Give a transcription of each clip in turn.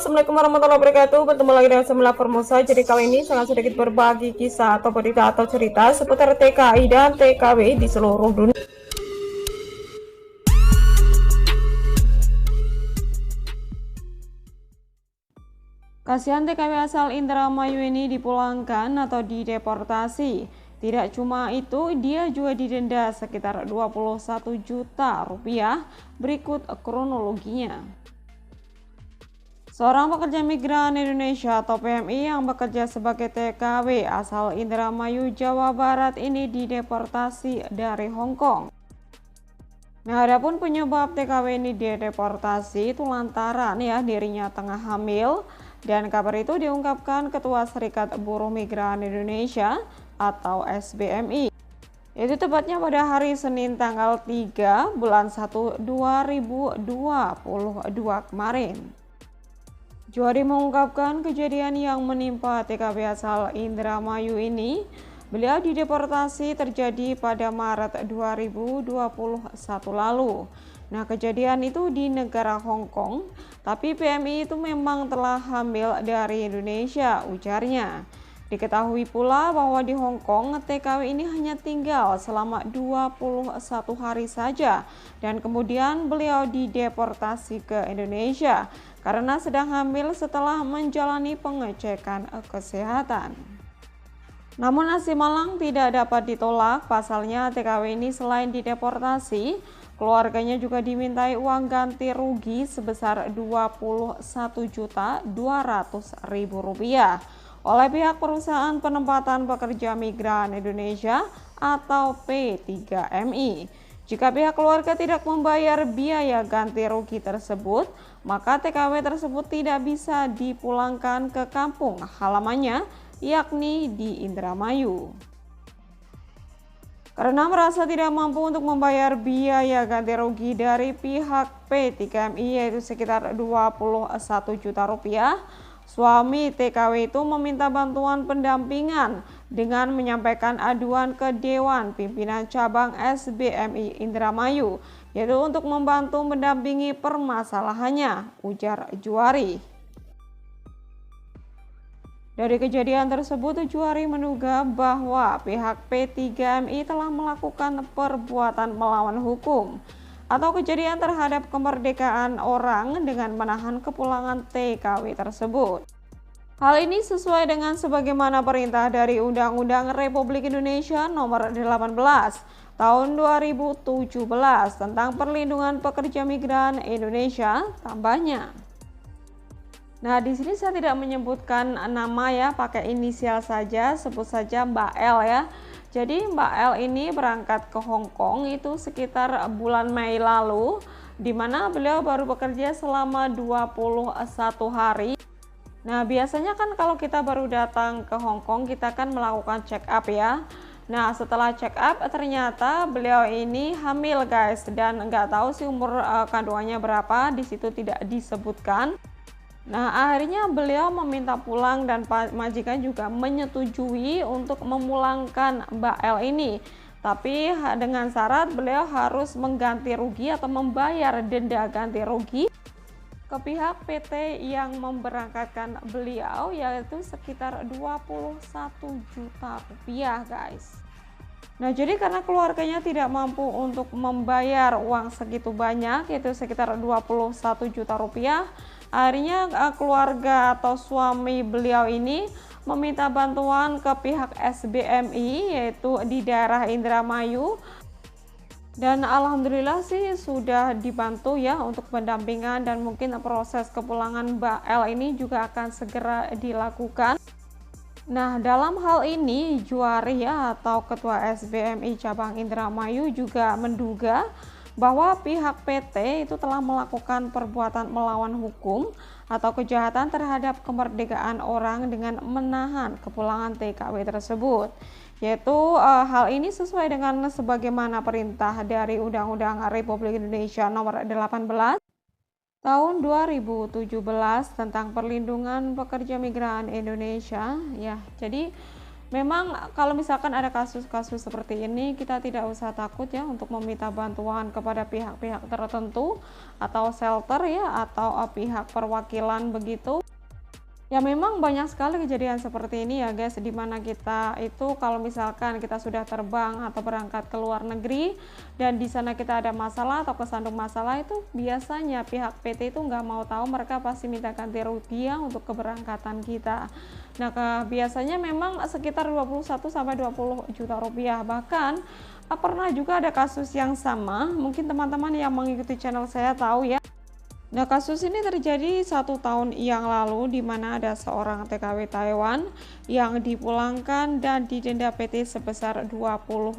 Assalamualaikum warahmatullahi wabarakatuh. Bertemu lagi dengan Semula Formosa. Jadi kali ini sangat sedikit berbagi kisah atau berita atau cerita seputar TKI dan TKW di seluruh dunia. Kasihan TKW asal Indramayu ini dipulangkan atau dideportasi. Tidak cuma itu, dia juga didenda sekitar 21 juta rupiah. Berikut kronologinya. Seorang pekerja migran Indonesia atau PMI yang bekerja sebagai TKW asal Indramayu, Jawa Barat ini dideportasi dari Hong Kong. Nah, adapun penyebab TKW ini dideportasi itu lantaran dirinya tengah hamil, dan kabar itu diungkapkan Ketua Serikat Buruh Migran Indonesia atau SBMI. Itu tepatnya pada hari Senin tanggal 3 bulan 1 2022 kemarin. Juwari mengungkapkan kejadian yang menimpa TKW asal Indramayu ini. Beliau dideportasi terjadi pada Maret 2021 lalu. Nah, kejadian itu di negara Hong Kong, tapi PMI itu memang telah hamil dari Indonesia, ujarnya. Diketahui pula bahwa di Hong Kong TKW ini hanya tinggal selama 21 hari saja, dan kemudian beliau dideportasi ke Indonesia karena sedang hamil setelah menjalani pengecekan kesehatan. Namun nasib malang tidak dapat ditolak. Pasalnya TKW ini selain dideportasi, keluarganya juga dimintai uang ganti rugi sebesar Rp21.200.000 oleh pihak perusahaan penempatan pekerja migran Indonesia atau P3MI. Jika pihak keluarga tidak membayar biaya ganti rugi tersebut, maka TKW tersebut tidak bisa dipulangkan ke kampung halamannya, yakni di Indramayu. Karena merasa tidak mampu untuk membayar biaya ganti rugi dari pihak P3MI, yaitu sekitar Rp21 juta, suami TKW itu meminta bantuan pendampingan dengan menyampaikan aduan ke Dewan Pimpinan Cabang SBMI Indramayu, yaitu untuk membantu mendampingi permasalahannya, ujar Juwari. Dari kejadian tersebut, Juwari menduga bahwa pihak P3MI telah melakukan perbuatan melawan hukum atau kejadian terhadap kemerdekaan orang dengan menahan kepulangan TKW tersebut. Hal ini sesuai dengan sebagaimana perintah dari Undang-Undang Republik Indonesia Nomor 18 Tahun 2017 tentang Perlindungan Pekerja Migran Indonesia, tambahnya. Nah, di sini saya tidak menyebutkan nama ya, pakai inisial saja, sebut saja Mbak L ya. Jadi Mbak L ini berangkat ke Hong Kong itu sekitar bulan Mei lalu, di mana beliau baru bekerja selama 21 hari. Nah, biasanya kan kalau kita baru datang ke Hong Kong, kita kan melakukan check up ya. Nah, setelah check up ternyata beliau ini hamil guys, dan nggak tahu sih umur kandungannya berapa, di situ tidak disebutkan. Nah, akhirnya beliau meminta pulang dan majikan juga menyetujui untuk memulangkan Mbak L ini. Tapi dengan syarat beliau harus mengganti rugi atau membayar denda ganti rugi ke pihak PT yang memberangkatkan beliau, yaitu sekitar Rp21 juta guys. Nah, jadi karena keluarganya tidak mampu untuk membayar uang segitu banyak, yaitu sekitar Rp21 juta, akhirnya keluarga atau suami beliau ini meminta bantuan ke pihak SBMI, yaitu di daerah Indramayu. Dan alhamdulillah sih sudah dibantu ya untuk pendampingan, dan mungkin proses kepulangan Mbak L ini juga akan segera dilakukan. Nah, dalam hal ini Juwari ya atau Ketua SBMI Cabang Indramayu juga menduga bahwa pihak PT itu telah melakukan perbuatan melawan hukum atau kejahatan terhadap kemerdekaan orang dengan menahan kepulangan TKW tersebut. Yaitu hal ini sesuai dengan sebagaimana perintah dari Undang-Undang Republik Indonesia Nomor 18 Tahun 2017 tentang Perlindungan Pekerja Migran Indonesia ya. Jadi Memang kalau misalkan ada kasus-kasus seperti ini, kita tidak usah takut ya untuk meminta bantuan kepada pihak-pihak tertentu atau shelter ya, atau pihak perwakilan begitu. Ya memang banyak sekali kejadian seperti ini ya guys, di mana kita itu kalau misalkan kita sudah terbang atau berangkat ke luar negeri dan di sana kita ada masalah atau kesandung masalah, itu biasanya pihak PT itu nggak mau tahu, mereka pasti minta ganti rugi ya untuk keberangkatan kita. Nah biasanya memang sekitar 21 sampai 20 juta rupiah, bahkan pernah juga ada kasus yang sama, mungkin teman-teman yang mengikuti channel saya tahu ya. Nah, kasus ini terjadi 1 tahun yang lalu di mana ada seorang TKW Taiwan yang dipulangkan dan didenda PT sebesar 27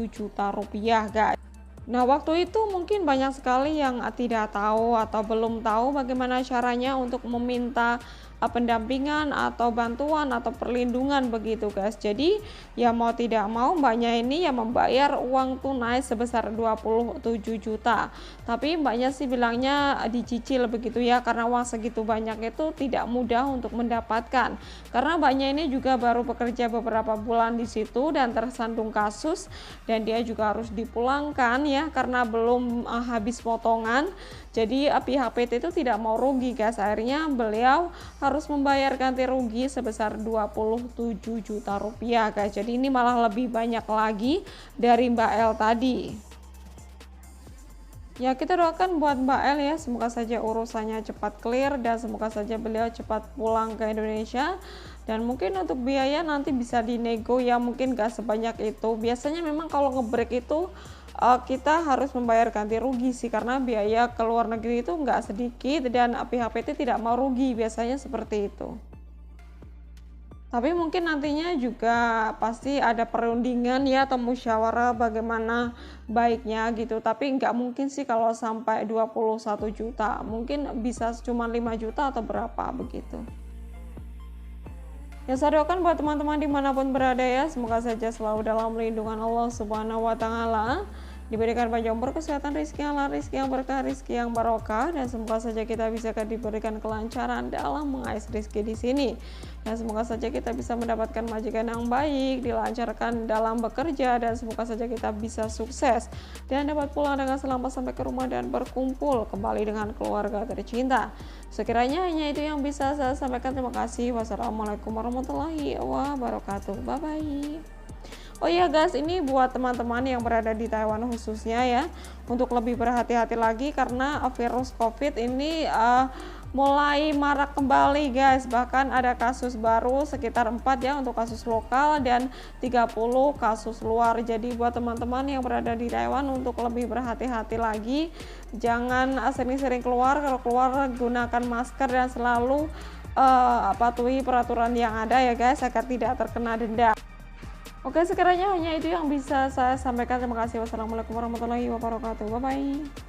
juta rupiah, guys. Nah, waktu itu mungkin banyak sekali yang tidak tahu atau belum tahu bagaimana caranya untuk meminta pendampingan atau bantuan atau perlindungan begitu guys. Jadi ya mau tidak mau mbaknya ini ya membayar uang tunai sebesar 27 juta. Tapi mbaknya sih bilangnya dicicil begitu ya, karena uang segitu banyak itu tidak mudah untuk mendapatkan. Karena mbaknya ini juga baru bekerja beberapa bulan di situ dan tersandung kasus, dan dia juga harus dipulangkan ya karena belum habis potongan. Jadi pihak PT itu tidak mau rugi guys, akhirnya beliau harus membayar ganti rugi sebesar 27 juta rupiah guys. Jadi ini malah lebih banyak lagi dari Mbak L tadi. Ya kita doakan buat Mbak L ya, semoga saja urusannya cepat clear dan semoga saja beliau cepat pulang ke Indonesia. Dan mungkin untuk biaya nanti bisa dinego ya, mungkin gak sebanyak itu. Biasanya memang kalau ngebreak itu kita harus membayar ganti rugi sih, karena biaya ke luar negeri itu nggak sedikit dan pihak PT tidak mau rugi, biasanya seperti itu. Tapi mungkin nantinya juga pasti ada perundingan ya atau musyawarah bagaimana baiknya gitu, tapi nggak mungkin sih kalau sampai 21 juta, mungkin bisa cuma 5 juta atau berapa begitu. Ya saya doakan buat teman-teman dimanapun berada ya, semoga saja selalu dalam lindungan Allah Subhanahu wa Ta'ala, diberikan panjang umur, kesehatan, rezeki halal, rezeki yang berkah, rezeki yang barokah, dan semoga saja kita bisa diberikan kelancaran dalam mengais rezeki di sini. Dan semoga saja kita bisa mendapatkan majikan yang baik, dilancarkan dalam bekerja, dan semoga saja kita bisa sukses dan dapat pulang dengan selamat sampai ke rumah dan berkumpul kembali dengan keluarga tercinta. Sekiranya hanya itu yang bisa saya sampaikan. Terima kasih. Wassalamualaikum warahmatullahi wabarakatuh. Bye bye. Oh iya guys, ini buat teman-teman yang berada di Taiwan khususnya ya, untuk lebih berhati-hati lagi karena virus COVID ini mulai marak kembali guys. Bahkan ada kasus baru sekitar 4 ya untuk kasus lokal dan 30 kasus luar. Jadi buat teman-teman yang berada di Taiwan untuk lebih berhati-hati lagi, jangan sering-sering keluar. Kalau keluar gunakan masker dan selalu patuhi peraturan yang ada ya guys, agar tidak terkena denda. Oke, sekiranya hanya itu yang bisa saya sampaikan. Terima kasih. Wassalamualaikum warahmatullahi wabarakatuh. Bye bye.